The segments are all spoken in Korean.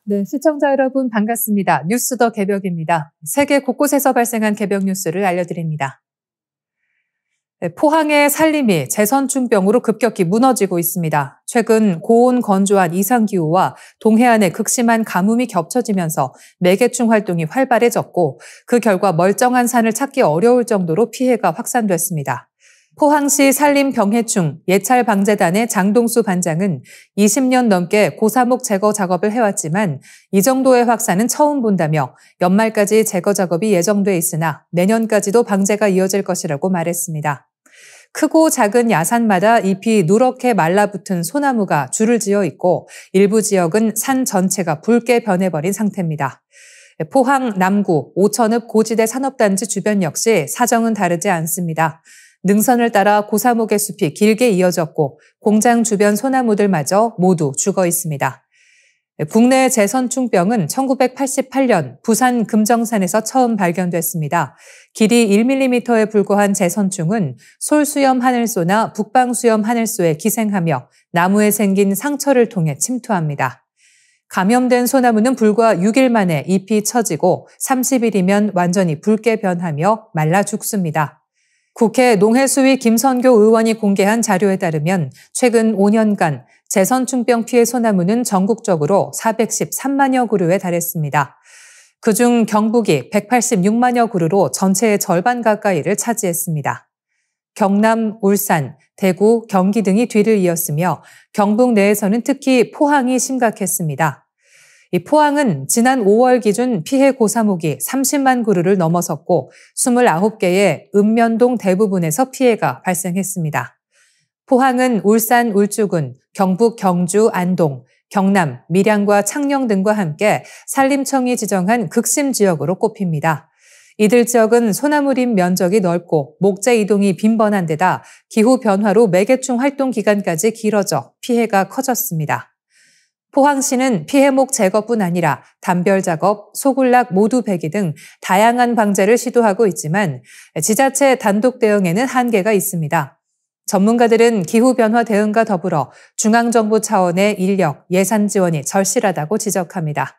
네, 시청자 여러분 반갑습니다. 뉴스 더 개벽입니다. 세계 곳곳에서 발생한 개벽 뉴스를 알려드립니다. 네, 포항의 산림이 제선충병으로 급격히 무너지고 있습니다. 최근 고온 건조한 이상기후와 동해안의 극심한 가뭄이 겹쳐지면서 매개충 활동이 활발해졌고 그 결과 멀쩡한 산을 찾기 어려울 정도로 피해가 확산됐습니다. 포항시 산림병해충 예찰방재단의 장동수 반장은 20년 넘게 고사목 제거 작업을 해왔지만 이 정도의 확산은 처음 본다며 연말까지 제거 작업이 예정돼 있으나 내년까지도 방제가 이어질 것이라고 말했습니다. 크고 작은 야산마다 잎이 누렇게 말라붙은 소나무가 줄을 지어 있고 일부 지역은 산 전체가 붉게 변해버린 상태입니다. 포항 남구 오천읍 고지대 산업단지 주변 역시 사정은 다르지 않습니다. 능선을 따라 고사목의 숲이 길게 이어졌고 공장 주변 소나무들마저 모두 죽어 있습니다. 국내 제선충병은 1988년 부산 금정산에서 처음 발견됐습니다. 길이 1mm에 불과한 제선충은 솔수염 하늘소나 북방수염 하늘소에 기생하며 나무에 생긴 상처를 통해 침투합니다. 감염된 소나무는 불과 6일 만에 잎이 처지고 30일이면 완전히 붉게 변하며 말라 죽습니다. 국회 농해수위 김선교 의원이 공개한 자료에 따르면 최근 5년간 제선충병 피해 소나무는 전국적으로 413만여 그루에 달했습니다. 그중 경북이 186만여 그루로 전체의 절반 가까이를 차지했습니다. 경남, 울산, 대구, 경기 등이 뒤를 이었으며 경북 내에서는 특히 포항이 심각했습니다. 이 포항은 지난 5월 기준 피해 고사목이 30만 그루를 넘어섰고 29개의 읍면동 대부분에서 피해가 발생했습니다. 포항은 울산 울주군, 경북 경주 안동, 경남 밀양과 창녕 등과 함께 산림청이 지정한 극심 지역으로 꼽힙니다. 이들 지역은 소나무림 면적이 넓고 목재 이동이 빈번한 데다 기후 변화로 매개충 활동 기간까지 길어져 피해가 커졌습니다. 포항시는 피해목 제거뿐 아니라 담별 작업, 소굴락 모두 배기 등 다양한 방제를 시도하고 있지만 지자체 단독 대응에는 한계가 있습니다. 전문가들은 기후변화 대응과 더불어 중앙정부 차원의 인력, 예산 지원이 절실하다고 지적합니다.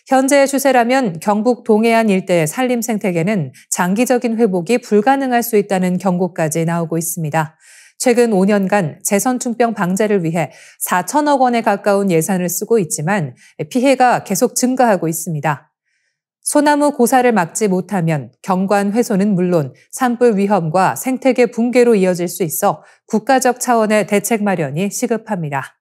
현재의 추세라면 경북 동해안 일대의 산림 생태계는 장기적인 회복이 불가능할 수 있다는 경고까지 나오고 있습니다. 최근 5년간 제선충병 방제를 위해 4천억 원에 가까운 예산을 쓰고 있지만 피해가 계속 증가하고 있습니다. 소나무 고사를 막지 못하면 경관 훼손은 물론 산불 위험과 생태계 붕괴로 이어질 수 있어 국가적 차원의 대책 마련이 시급합니다.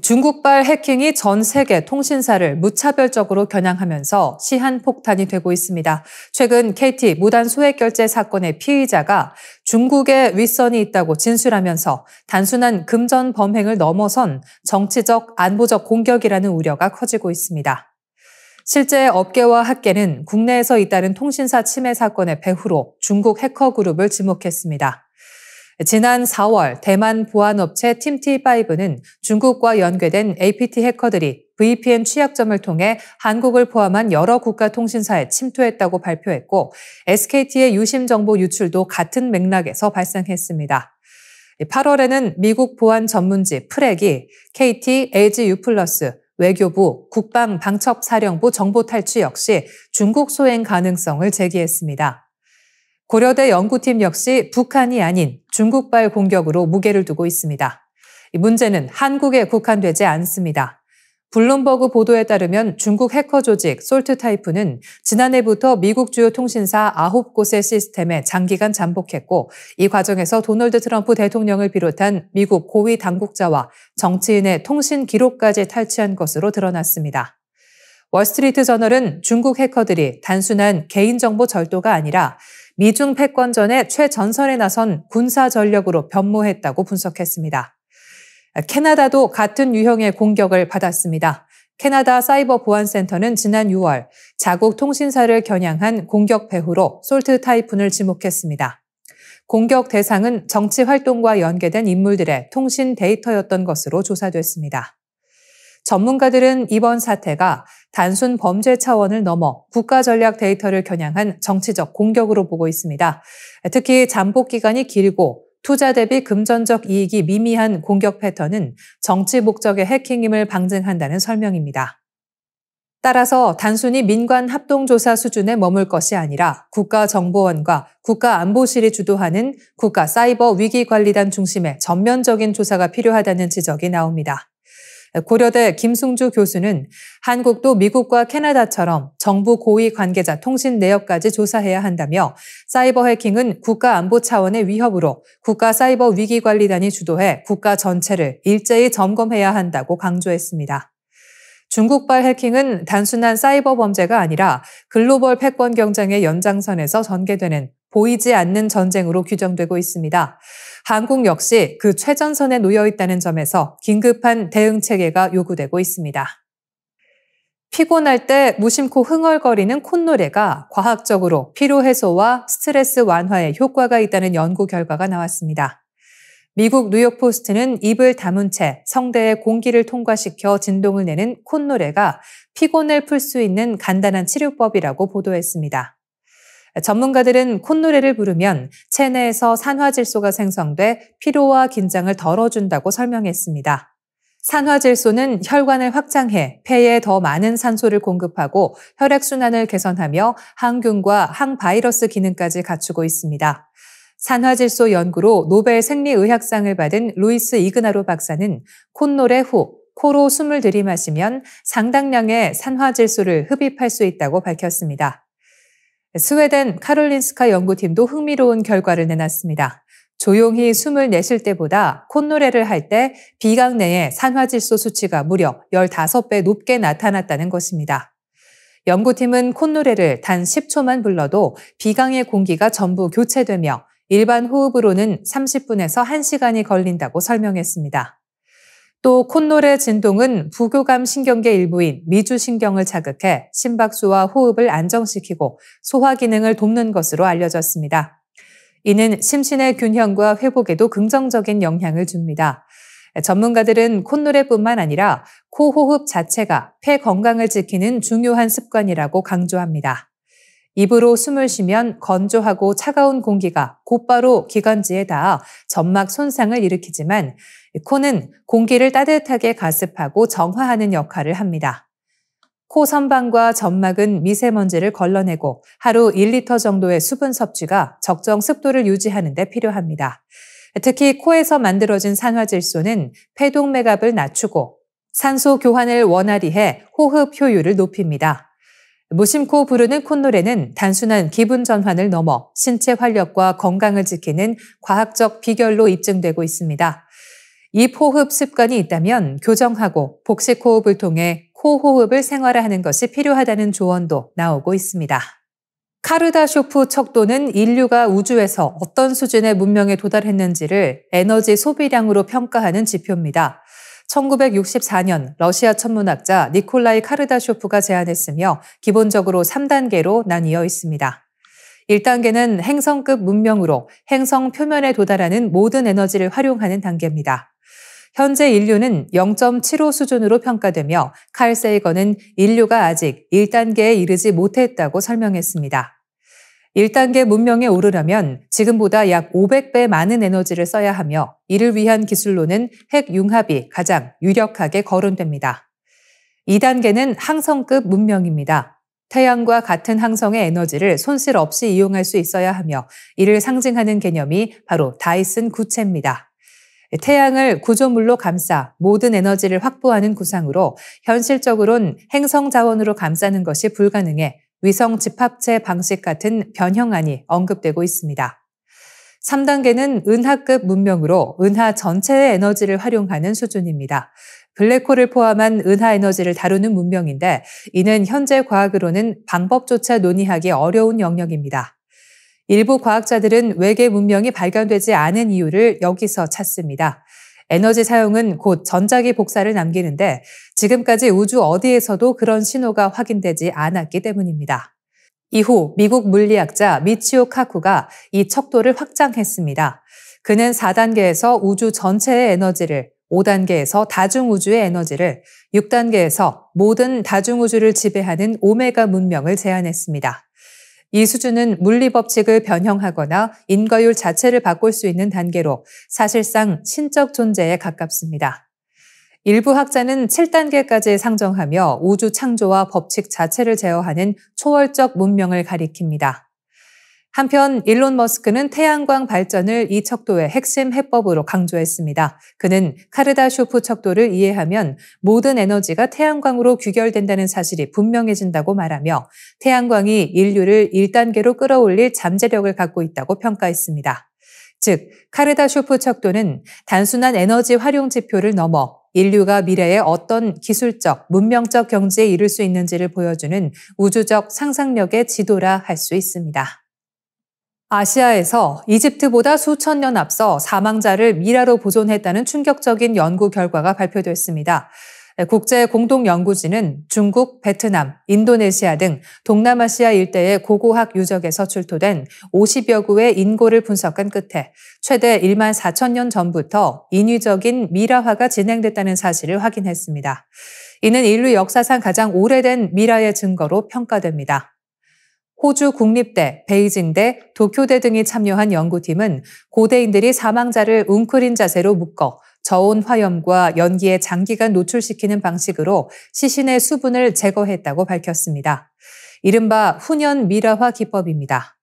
중국발 해킹이 전 세계 통신사를 무차별적으로 겨냥하면서 시한폭탄이 되고 있습니다. 최근 KT 무단 소액 결제 사건의 피의자가 중국에 윗선이 있다고 진술하면서 단순한 금전 범행을 넘어선 정치적, 안보적 공격이라는 우려가 커지고 있습니다. 실제 업계와 학계는 국내에서 잇따른 통신사 침해 사건의 배후로 중국 해커 그룹을 지목했습니다. 지난 4월 대만 보안업체 팀T5는 중국과 연계된 APT 해커들이 VPN 취약점을 통해 한국을 포함한 여러 국가 통신사에 침투했다고 발표했고 SKT의 유심 정보 유출도 같은 맥락에서 발생했습니다. 8월에는 미국 보안 전문지 프렉이 KT, LG U+, 외교부, 국방방첩사령부 정보 탈취 역시 중국 소행 가능성을 제기했습니다. 고려대 연구팀 역시 북한이 아닌 중국발 공격으로 무게를 두고 있습니다. 이 문제는 한국에 국한되지 않습니다. 블룸버그 보도에 따르면 중국 해커 조직 솔트타이프는 지난해부터 미국 주요 통신사 9곳의 시스템에 장기간 잠복했고 이 과정에서 도널드 트럼프 대통령을 비롯한 미국 고위 당국자와 정치인의 통신 기록까지 탈취한 것으로 드러났습니다. 월스트리트 저널은 중국 해커들이 단순한 개인정보 절도가 아니라 미중 패권전의 최전선에 나선 군사 전력으로 변모했다고 분석했습니다. 캐나다도 같은 유형의 공격을 받았습니다. 캐나다 사이버 보안센터는 지난 6월 자국 통신사를 겨냥한 공격 배후로 솔트타이푼을 지목했습니다. 공격 대상은 정치 활동과 연계된 인물들의 통신 데이터였던 것으로 조사됐습니다. 전문가들은 이번 사태가 단순 범죄 차원을 넘어 국가 전략 데이터를 겨냥한 정치적 공격으로 보고 있습니다. 특히 잠복 기간이 길고 투자 대비 금전적 이익이 미미한 공격 패턴은 정치 목적의 해킹임을 방증한다는 설명입니다. 따라서 단순히 민관 합동조사 수준에 머물 것이 아니라 국가정보원과 국가안보실이 주도하는 국가사이버위기관리단 중심의 전면적인 조사가 필요하다는 지적이 나옵니다. 고려대 김승주 교수는 한국도 미국과 캐나다처럼 정부 고위 관계자 통신 내역까지 조사해야 한다며 사이버 해킹은 국가안보 차원의 위협으로 국가사이버위기관리단이 주도해 국가 전체를 일제히 점검해야 한다고 강조했습니다. 중국발 해킹은 단순한 사이버 범죄가 아니라 글로벌 패권 경쟁의 연장선에서 전개되는 보이지 않는 전쟁으로 규정되고 있습니다. 한국 역시 그 최전선에 놓여 있다는 점에서 긴급한 대응 체계가 요구되고 있습니다. 피곤할 때 무심코 흥얼거리는 콧노래가 과학적으로 피로 해소와 스트레스 완화에 효과가 있다는 연구 결과가 나왔습니다. 미국 뉴욕포스트는 입을 다문 채 성대에 공기를 통과시켜 진동을 내는 콧노래가 피곤을 풀 수 있는 간단한 치료법이라고 보도했습니다. 전문가들은 콧노래를 부르면 체내에서 산화질소가 생성돼 피로와 긴장을 덜어준다고 설명했습니다. 산화질소는 혈관을 확장해 폐에 더 많은 산소를 공급하고 혈액순환을 개선하며 항균과 항바이러스 기능까지 갖추고 있습니다. 산화질소 연구로 노벨 생리의학상을 받은 루이스 이그나로 박사는 콧노래 후 코로 숨을 들이마시면 상당량의 산화질소를 흡입할 수 있다고 밝혔습니다. 스웨덴 카롤린스카 연구팀도 흥미로운 결과를 내놨습니다. 조용히 숨을 내쉴 때보다 콧노래를 할 때 비강 내의 산화질소 수치가 무려 15배 높게 나타났다는 것입니다. 연구팀은 콧노래를 단 10초만 불러도 비강의 공기가 전부 교체되며 일반 호흡으로는 30분에서 1시간이 걸린다고 설명했습니다. 또 콧노래 진동은 부교감 신경계 일부인 미주신경을 자극해 심박수와 호흡을 안정시키고 소화 기능을 돕는 것으로 알려졌습니다. 이는 심신의 균형과 회복에도 긍정적인 영향을 줍니다. 전문가들은 콧노래뿐만 아니라 코호흡 자체가 폐 건강을 지키는 중요한 습관이라고 강조합니다. 입으로 숨을 쉬면 건조하고 차가운 공기가 곧바로 기관지에 닿아 점막 손상을 일으키지만 코는 공기를 따뜻하게 가습하고 정화하는 역할을 합니다. 코 선방과 점막은 미세먼지를 걸러내고 하루 1리터 정도의 수분 섭취가 적정 습도를 유지하는 데 필요합니다. 특히 코에서 만들어진 산화질소는 폐동맥압을 낮추고 산소 교환을 원활히 해 호흡 효율을 높입니다. 무심코 부르는 콧노래는 단순한 기분 전환을 넘어 신체 활력과 건강을 지키는 과학적 비결로 입증되고 있습니다. 입 호흡 습관이 있다면 교정하고 복식 호흡을 통해 코 호흡을 생활화하는 것이 필요하다는 조언도 나오고 있습니다. 카르다쇼프 척도는 인류가 우주에서 어떤 수준의 문명에 도달했는지를 에너지 소비량으로 평가하는 지표입니다. 1964년 러시아 천문학자 니콜라이 카르다쇼프가 제안했으며 기본적으로 3단계로 나뉘어 있습니다. 1단계는 행성급 문명으로 행성 표면에 도달하는 모든 에너지를 활용하는 단계입니다. 현재 인류는 0.75 수준으로 평가되며 칼 세이건은 인류가 아직 1단계에 이르지 못했다고 설명했습니다. 1단계 문명에 오르려면 지금보다 약 500배 많은 에너지를 써야 하며 이를 위한 기술로는 핵융합이 가장 유력하게 거론됩니다. 2단계는 항성급 문명입니다. 태양과 같은 항성의 에너지를 손실 없이 이용할 수 있어야 하며 이를 상징하는 개념이 바로 다이슨 구체입니다. 태양을 구조물로 감싸 모든 에너지를 확보하는 구상으로 현실적으로는 행성 자원으로 감싸는 것이 불가능해 위성 집합체 방식 같은 변형안이 언급되고 있습니다. 3단계는 은하급 문명으로 은하 전체의 에너지를 활용하는 수준입니다. 블랙홀을 포함한 은하 에너지를 다루는 문명인데 이는 현재 과학으로는 방법조차 논의하기 어려운 영역입니다. 일부 과학자들은 외계 문명이 발견되지 않은 이유를 여기서 찾습니다. 에너지 사용은 곧 전자기 복사를 남기는데 지금까지 우주 어디에서도 그런 신호가 확인되지 않았기 때문입니다. 이후 미국 물리학자 미치오 카쿠가 이 척도를 확장했습니다. 그는 4단계에서 우주 전체의 에너지를, 5단계에서 다중우주의 에너지를, 6단계에서 모든 다중우주를 지배하는 오메가 문명을 제안했습니다. 이 수준은 물리법칙을 변형하거나 인과율 자체를 바꿀 수 있는 단계로 사실상 신적 존재에 가깝습니다. 일부 학자는 7단계까지 상정하며 우주 창조와 법칙 자체를 제어하는 초월적 문명을 가리킵니다. 한편 일론 머스크는 태양광 발전을 이 척도의 핵심 해법으로 강조했습니다. 그는 카르다쇼프 척도를 이해하면 모든 에너지가 태양광으로 귀결된다는 사실이 분명해진다고 말하며 태양광이 인류를 1단계로 끌어올릴 잠재력을 갖고 있다고 평가했습니다. 즉, 카르다쇼프 척도는 단순한 에너지 활용 지표를 넘어 인류가 미래에 어떤 기술적, 문명적 경지에 이를 수 있는지를 보여주는 우주적 상상력의 지도라 할 수 있습니다. 아시아에서 이집트보다 수천 년 앞서 사망자를 미라로 보존했다는 충격적인 연구 결과가 발표됐습니다. 국제공동연구진은 중국, 베트남, 인도네시아 등 동남아시아 일대의 고고학 유적에서 출토된 50여 구의 인고를 분석한 끝에 최대 1만 4천 년 전부터 인위적인 미라화가 진행됐다는 사실을 확인했습니다. 이는 인류 역사상 가장 오래된 미라의 증거로 평가됩니다. 호주 국립대, 베이징대, 도쿄대 등이 참여한 연구팀은 고대인들이 사망자를 웅크린 자세로 묶어 저온 화염과 연기에 장기간 노출시키는 방식으로 시신의 수분을 제거했다고 밝혔습니다. 이른바 훈연 미라화 기법입니다.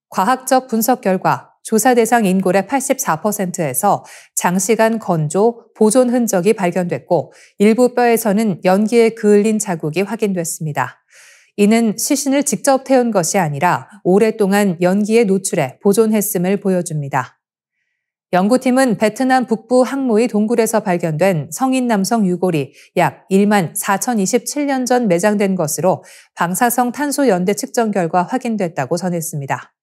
과학적 분석 결과 조사 대상 인골의 84%에서 장시간 건조, 보존 흔적이 발견됐고 일부 뼈에서는 연기에 그을린 자국이 확인됐습니다. 이는 시신을 직접 태운 것이 아니라 오랫동안 연기에 노출해 보존했음을 보여줍니다. 연구팀은 베트남 북부 항모의 동굴에서 발견된 성인 남성 유골이 약 1만 4,027년 전 매장된 것으로 방사성 탄소 연대 측정 결과 확인됐다고 전했습니다.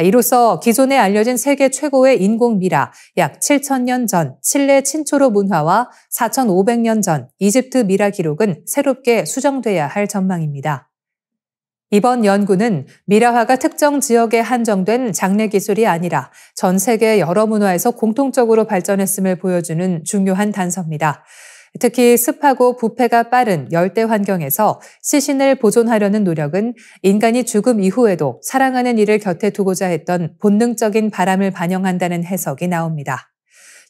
이로써 기존에 알려진 세계 최고의 인공 미라 약 7,000년 전 칠레 친초로 문화와 4,500년 전 이집트 미라 기록은 새롭게 수정돼야 할 전망입니다. 이번 연구는 미라화가 특정 지역에 한정된 장례 기술이 아니라 전 세계 여러 문화에서 공통적으로 발전했음을 보여주는 중요한 단서입니다. 특히 습하고 부패가 빠른 열대 환경에서 시신을 보존하려는 노력은 인간이 죽음 이후에도 사랑하는 이를 곁에 두고자 했던 본능적인 바람을 반영한다는 해석이 나옵니다.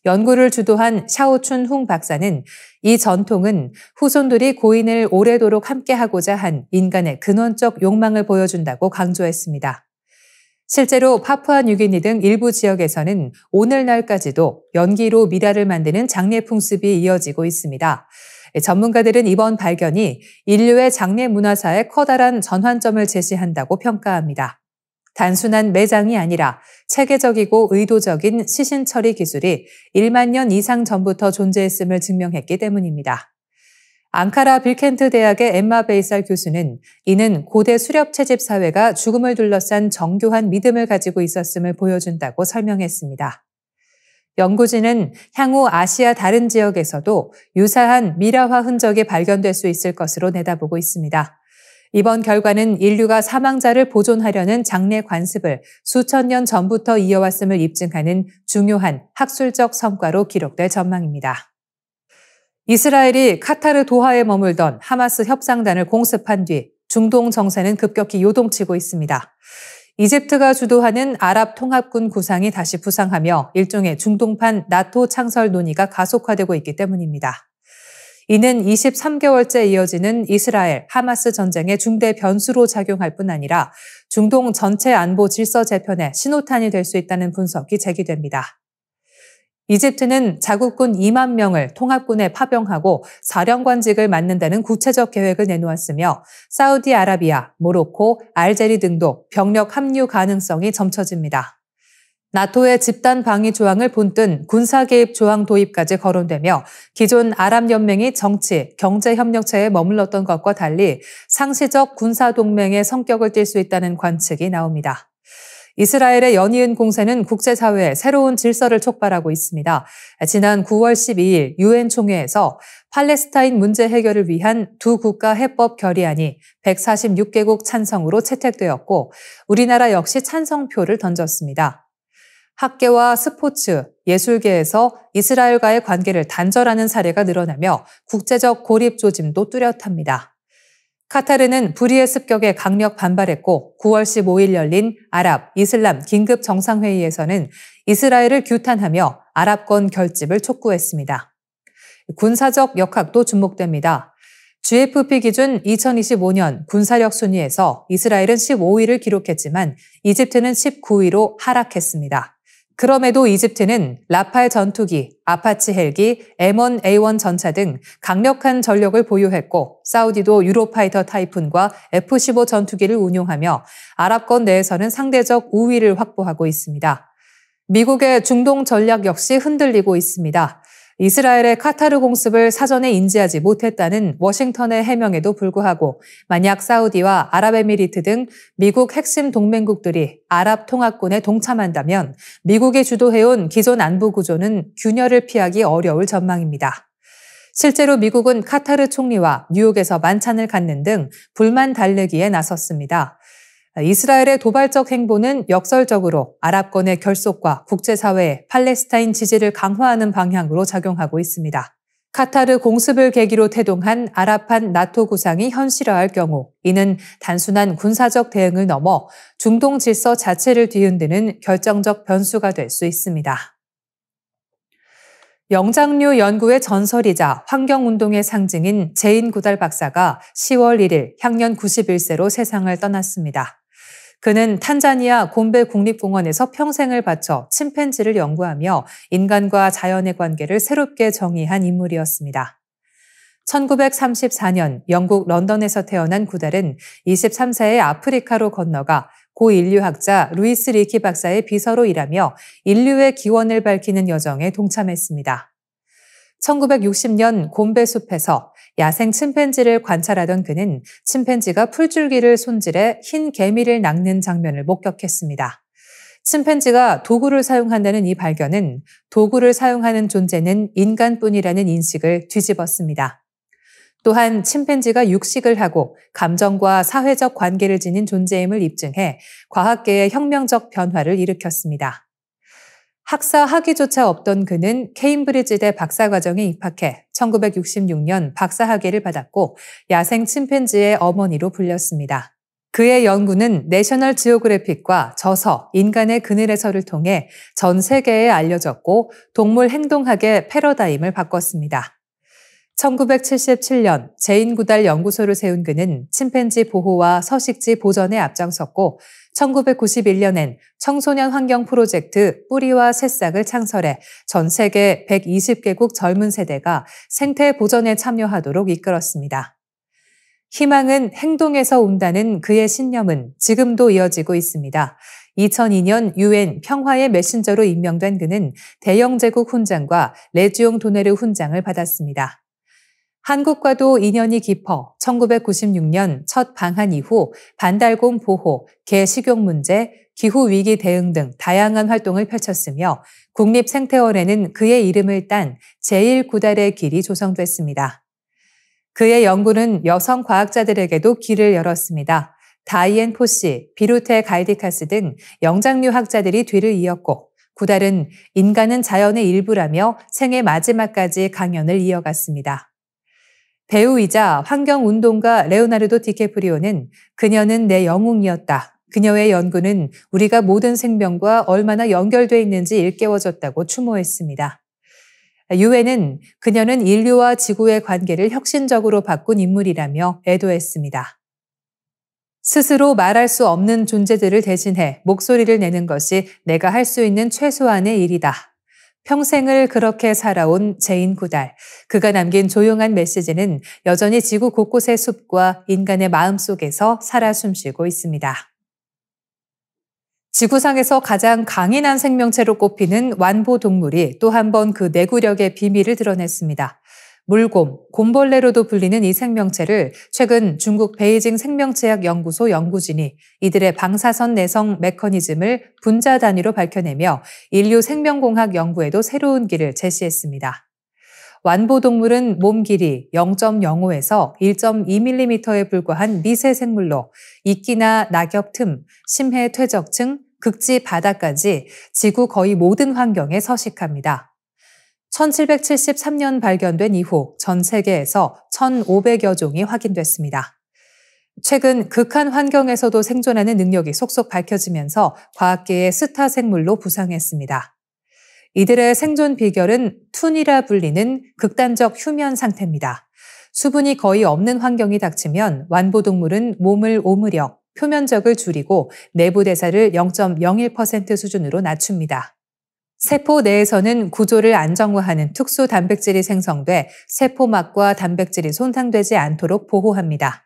연구를 주도한 샤오춘 훈 박사는 이 전통은 후손들이 고인을 오래도록 함께하고자 한 인간의 근원적 욕망을 보여준다고 강조했습니다. 실제로 파푸아뉴기니 등 일부 지역에서는 오늘날까지도 연기로 미라를 만드는 장례 풍습이 이어지고 있습니다. 전문가들은 이번 발견이 인류의 장례 문화사에 커다란 전환점을 제시한다고 평가합니다. 단순한 매장이 아니라 체계적이고 의도적인 시신 처리 기술이 1만 년 이상 전부터 존재했음을 증명했기 때문입니다. 앙카라 빌켄트 대학의 엠마 베이살 교수는 이는 고대 수렵 채집 사회가 죽음을 둘러싼 정교한 믿음을 가지고 있었음을 보여준다고 설명했습니다. 연구진은 향후 아시아 다른 지역에서도 유사한 미라화 흔적이 발견될 수 있을 것으로 내다보고 있습니다. 이번 결과는 인류가 사망자를 보존하려는 장례 관습을 수천 년 전부터 이어왔음을 입증하는 중요한 학술적 성과로 기록될 전망입니다. 이스라엘이 카타르 도하에 머물던 하마스 협상단을 공습한 뒤 중동 정세는 급격히 요동치고 있습니다. 이집트가 주도하는 아랍 통합군 구상이 다시 부상하며 일종의 중동판 나토 창설 논의가 가속화되고 있기 때문입니다. 이는 23개월째 이어지는 이스라엘 하마스 전쟁의 중대 변수로 작용할 뿐 아니라 중동 전체 안보 질서 재편의 신호탄이 될 수 있다는 분석이 제기됩니다. 이집트는 자국군 2만 명을 통합군에 파병하고 사령관직을 맡는다는 구체적 계획을 내놓았으며 사우디아라비아, 모로코, 알제리 등도 병력 합류 가능성이 점쳐집니다. 나토의 집단 방위 조항을 본뜬 군사 개입 조항 도입까지 거론되며 기존 아랍연맹이 정치, 경제 협력체에 머물렀던 것과 달리 상시적 군사 동맹의 성격을 띨 수 있다는 관측이 나옵니다. 이스라엘의 연이은 공세는 국제사회에 새로운 질서를 촉발하고 있습니다. 지난 9월 12일 유엔 총회에서 팔레스타인 문제 해결을 위한 두 국가 해법 결의안이 146개국 찬성으로 채택되었고 우리나라 역시 찬성표를 던졌습니다. 학계와 스포츠, 예술계에서 이스라엘과의 관계를 단절하는 사례가 늘어나며 국제적 고립 조짐도 뚜렷합니다. 카타르는 불의의 습격에 강력 반발했고 9월 15일 열린 아랍, 이슬람 긴급 정상회의에서는 이스라엘을 규탄하며 아랍권 결집을 촉구했습니다. 군사적 역학도 주목됩니다. GFP 기준 2025년 군사력 순위에서 이스라엘은 15위를 기록했지만 이집트는 19위로 하락했습니다. 그럼에도 이집트는 라팔 전투기, 아파치 헬기, M1 A1 전차 등 강력한 전력을 보유했고 사우디도 유로파이터 타이푼과 F-15 전투기를 운용하며 아랍권 내에서는 상대적 우위를 확보하고 있습니다. 미국의 중동 전략 역시 흔들리고 있습니다. 이스라엘의 카타르 공습을 사전에 인지하지 못했다는 워싱턴의 해명에도 불구하고 만약 사우디와 아랍에미리트 등 미국 핵심 동맹국들이 아랍 통합군에 동참한다면 미국이 주도해온 기존 안보 구조는 균열을 피하기 어려울 전망입니다. 실제로 미국은 카타르 총리와 뉴욕에서 만찬을 갖는 등 불만 달래기에 나섰습니다. 이스라엘의 도발적 행보는 역설적으로 아랍권의 결속과 국제사회의 팔레스타인 지지를 강화하는 방향으로 작용하고 있습니다. 카타르 공습을 계기로 태동한 아랍판 나토 구상이 현실화할 경우 이는 단순한 군사적 대응을 넘어 중동 질서 자체를 뒤흔드는 결정적 변수가 될 수 있습니다. 영장류 연구의 전설이자 환경운동의 상징인 제인 구달 박사가 10월 1일 향년 91세로 세상을 떠났습니다. 그는 탄자니아 곰베 국립공원에서 평생을 바쳐 침팬지를 연구하며 인간과 자연의 관계를 새롭게 정의한 인물이었습니다. 1934년 영국 런던에서 태어난 구달은 23세에 아프리카로 건너가 고 인류학자 루이스 리키 박사의 비서로 일하며 인류의 기원을 밝히는 여정에 동참했습니다. 1960년 곰베 숲에서 야생 침팬지를 관찰하던 그는 침팬지가 풀줄기를 손질해 흰 개미를 낚는 장면을 목격했습니다. 침팬지가 도구를 사용한다는 이 발견은 도구를 사용하는 존재는 인간뿐이라는 인식을 뒤집었습니다. 또한 침팬지가 육식을 하고 감정과 사회적 관계를 지닌 존재임을 입증해 과학계의 혁명적 변화를 일으켰습니다. 학사 학위조차 없던 그는 케임브리지대 박사과정에 입학해 1966년 박사학위를 받았고 야생 침팬지의 어머니로 불렸습니다. 그의 연구는 내셔널 지오그래픽과 저서 인간의 그늘에서를 통해 전 세계에 알려졌고 동물 행동학의 패러다임을 바꿨습니다. 1977년 제인 구달 연구소를 세운 그는 침팬지 보호와 서식지 보전에 앞장섰고 1991년엔 청소년 환경 프로젝트 뿌리와 새싹을 창설해 전 세계 120개국 젊은 세대가 생태 보전에 참여하도록 이끌었습니다. 희망은 행동에서 온다는 그의 신념은 지금도 이어지고 있습니다. 2002년 UN 평화의 메신저로 임명된 그는 대영 제국 훈장과 레지옹 도네르 훈장을 받았습니다. 한국과도 인연이 깊어 1996년 첫 방한 이후 반달곰 보호, 개 식용 문제, 기후위기 대응 등 다양한 활동을 펼쳤으며 국립생태원에는 그의 이름을 딴 제1구달의 길이 조성됐습니다. 그의 연구는 여성 과학자들에게도 길을 열었습니다. 다이앤 포시, 비루테 갈디카스 등 영장류 학자들이 뒤를 이었고 구달은 인간은 자연의 일부라며 생애 마지막까지 강연을 이어갔습니다. 배우이자 환경운동가 레오나르도 디캐프리오는 그녀는 내 영웅이었다. 그녀의 연구는 우리가 모든 생명과 얼마나 연결돼 있는지 일깨워줬다고 추모했습니다. 유엔은 그녀는 인류와 지구의 관계를 혁신적으로 바꾼 인물이라며 애도했습니다. 스스로 말할 수 없는 존재들을 대신해 목소리를 내는 것이 내가 할 수 있는 최소한의 일이다. 평생을 그렇게 살아온 제인 구달. 그가 남긴 조용한 메시지는 여전히 지구 곳곳의 숲과 인간의 마음속에서 살아 숨쉬고 있습니다. 지구상에서 가장 강인한 생명체로 꼽히는 완보동물이 또 한 번 그 내구력의 비밀을 드러냈습니다. 물곰, 곰벌레로도 불리는 이 생명체를 최근 중국 베이징 생명체학 연구소 연구진이 이들의 방사선 내성 메커니즘을 분자 단위로 밝혀내며 인류 생명공학 연구에도 새로운 길을 제시했습니다. 완보동물은 몸 길이 0.05에서 1.2mm에 불과한 미세 생물로 이끼나 낙엽 틈, 심해 퇴적층, 극지 바다까지 지구 거의 모든 환경에 서식합니다. 1773년 발견된 이후 전 세계에서 1,500여 종이 확인됐습니다. 최근 극한 환경에서도 생존하는 능력이 속속 밝혀지면서 과학계의 스타 생물로 부상했습니다. 이들의 생존 비결은 툰이라 불리는 극단적 휴면 상태입니다. 수분이 거의 없는 환경이 닥치면 완보동물은 몸을 오므려 표면적을 줄이고 내부 대사를 0.01% 수준으로 낮춥니다. 세포 내에서는 구조를 안정화하는 특수 단백질이 생성돼 세포막과 단백질이 손상되지 않도록 보호합니다.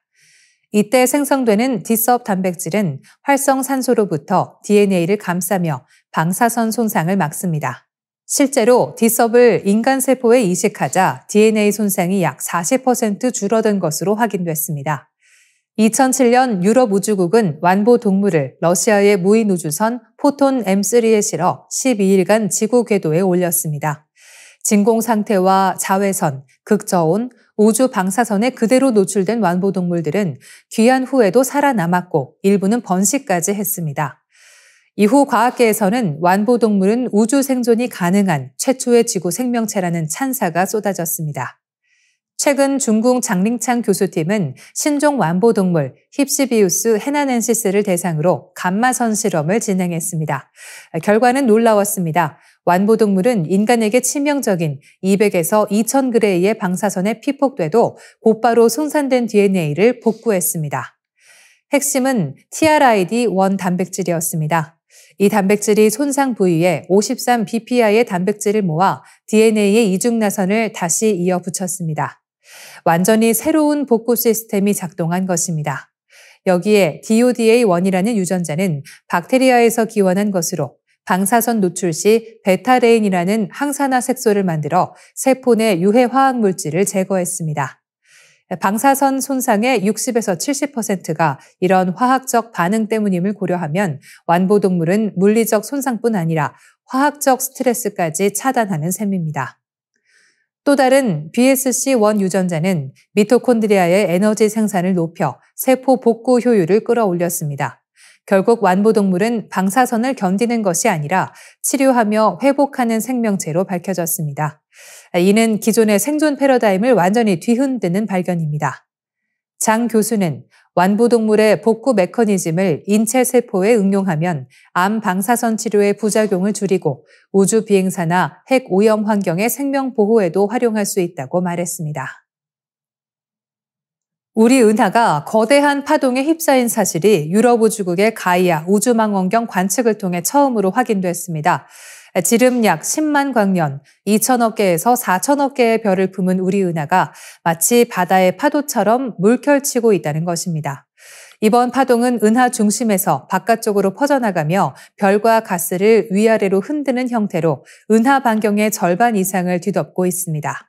이때 생성되는 디섭 단백질은 활성산소로부터 DNA를 감싸며 방사선 손상을 막습니다. 실제로 디섭을 인간 세포에 이식하자 DNA 손상이 약 40% 줄어든 것으로 확인됐습니다. 2007년 유럽 우주국은 완보 동물을 러시아의 무인 우주선 포톤 M3에 실어 12일간 지구 궤도에 올렸습니다. 진공 상태와 자외선, 극저온, 우주 방사선에 그대로 노출된 완보 동물들은 귀환 후에도 살아남았고 일부는 번식까지 했습니다. 이후 과학계에서는 완보 동물은 우주 생존이 가능한 최초의 지구 생명체라는 찬사가 쏟아졌습니다. 최근 중국 장링창 교수팀은 신종 완보 동물 힙시비우스 헤나넨시스를 대상으로 감마선 실험을 진행했습니다. 결과는 놀라웠습니다. 완보 동물은 인간에게 치명적인 200에서 2000g의 방사선에 피폭돼도 곧바로 손상된 DNA를 복구했습니다. 핵심은 TRID1 단백질이었습니다. 이 단백질이 손상 부위에 53bpi의 단백질을 모아 DNA의 이중나선을 다시 이어 붙였습니다. 완전히 새로운 복구 시스템이 작동한 것입니다. 여기에 DODA1이라는 유전자는 박테리아에서 기원한 것으로 방사선 노출 시 베타레인이라는 항산화 색소를 만들어 세포 내 유해 화학 물질을 제거했습니다. 방사선 손상의 60에서 70%가 이런 화학적 반응 때문임을 고려하면 완보 동물은 물리적 손상뿐 아니라 화학적 스트레스까지 차단하는 셈입니다. 또 다른 BSC1 유전자는 미토콘드리아의 에너지 생산을 높여 세포 복구 효율을 끌어올렸습니다. 결국 완보 동물은 방사선을 견디는 것이 아니라 치료하며 회복하는 생명체로 밝혀졌습니다. 이는 기존의 생존 패러다임을 완전히 뒤흔드는 발견입니다. 장 교수는 완보 동물의 복구 메커니즘을 인체 세포에 응용하면 암 방사선 치료의 부작용을 줄이고 우주 비행사나 핵 오염 환경의 생명 보호에도 활용할 수 있다고 말했습니다. 우리 은하가 거대한 파동에 휩싸인 사실이 유럽 우주국의 가이아 우주망원경 관측을 통해 처음으로 확인됐습니다. 지름 약 10만 광년, 2천억 개에서 4천억 개의 별을 품은 우리 은하가 마치 바다의 파도처럼 물결치고 있다는 것입니다. 이번 파동은 은하 중심에서 바깥쪽으로 퍼져나가며 별과 가스를 위아래로 흔드는 형태로 은하 반경의 절반 이상을 뒤덮고 있습니다.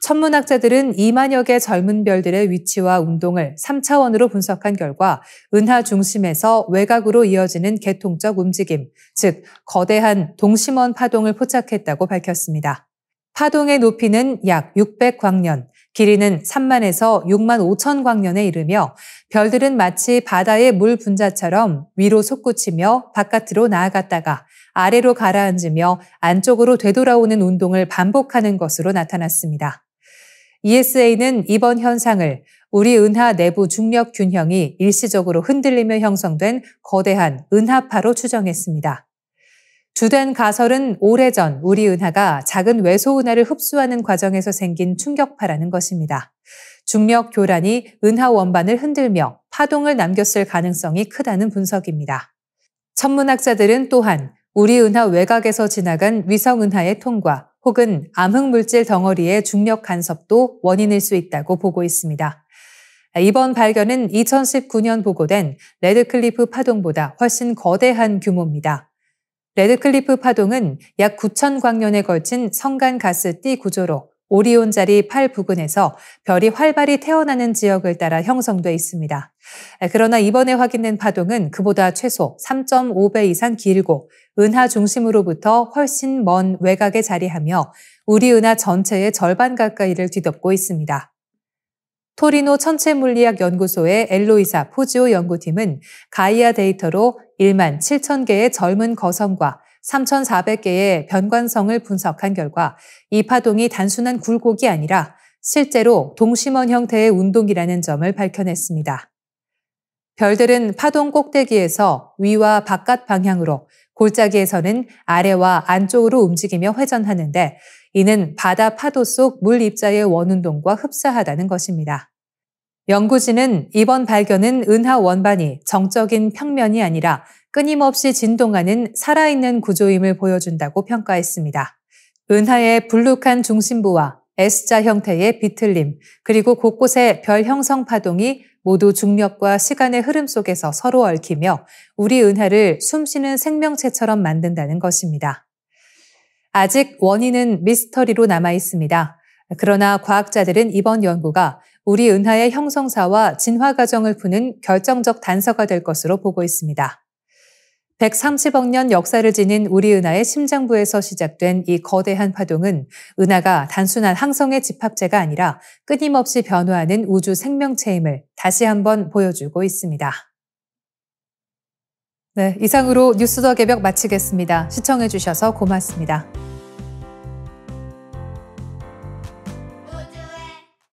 천문학자들은 2만여 개 젊은 별들의 위치와 운동을 3차원으로 분석한 결과 은하 중심에서 외곽으로 이어지는 계통적 움직임, 즉 거대한 동심원 파동을 포착했다고 밝혔습니다. 파동의 높이는 약 600광년, 길이는 3만에서 6만 5천 광년에 이르며 별들은 마치 바다의 물 분자처럼 위로 솟구치며 바깥으로 나아갔다가 아래로 가라앉으며 안쪽으로 되돌아오는 운동을 반복하는 것으로 나타났습니다. ESA는 이번 현상을 우리 은하 내부 중력 균형이 일시적으로 흔들리며 형성된 거대한 은하파로 추정했습니다. 주된 가설은 오래전 우리 은하가 작은 외소 은하를 흡수하는 과정에서 생긴 충격파라는 것입니다. 중력 교란이 은하 원반을 흔들며 파동을 남겼을 가능성이 크다는 분석입니다. 천문학자들은 또한 우리 은하 외곽에서 지나간 위성 은하의 통과 혹은 암흑물질 덩어리의 중력 간섭도 원인일 수 있다고 보고 있습니다. 이번 발견은 2019년 보고된 레드클리프 파동보다 훨씬 거대한 규모입니다. 레드클리프 파동은 약 9천 광년에 걸친 성간 가스 띠 구조로 오리온 자리 8 부근에서 별이 활발히 태어나는 지역을 따라 형성돼 있습니다. 그러나 이번에 확인된 파동은 그보다 최소 3.5배 이상 길고 은하 중심으로부터 훨씬 먼 외곽에 자리하며 우리 은하 전체의 절반 가까이를 뒤덮고 있습니다. 토리노 천체물리학 연구소의 엘로이사 포지오 연구팀은 가이아 데이터로 1만 7천 개의 젊은 거성과 3,400개의 변관성을 분석한 결과 이 파동이 단순한 굴곡이 아니라 실제로 동심원 형태의 운동이라는 점을 밝혀냈습니다. 별들은 파동 꼭대기에서 위와 바깥 방향으로, 골짜기에서는 아래와 안쪽으로 움직이며 회전하는데 이는 바다 파도 속 물 입자의 원운동과 흡사하다는 것입니다. 연구진은 이번 발견은 은하 원반이 정적인 평면이 아니라 끊임없이 진동하는 살아있는 구조임을 보여준다고 평가했습니다. 은하의 불룩한 중심부와 S자 형태의 비틀림, 그리고 곳곳의 별 형성 파동이 모두 중력과 시간의 흐름 속에서 서로 얽히며 우리 은하를 숨쉬는 생명체처럼 만든다는 것입니다. 아직 원인은 미스터리로 남아 있습니다. 그러나 과학자들은 이번 연구가 우리 은하의 형성사와 진화 과정을 푸는 결정적 단서가 될 것으로 보고 있습니다. 130억 년 역사를 지닌 우리 은하의 심장부에서 시작된 이 거대한 파동은 은하가 단순한 항성의 집합체가 아니라 끊임없이 변화하는 우주 생명체임을 다시 한번 보여주고 있습니다. 네, 이상으로 뉴스 더 개벽 마치겠습니다. 시청해주셔서 고맙습니다.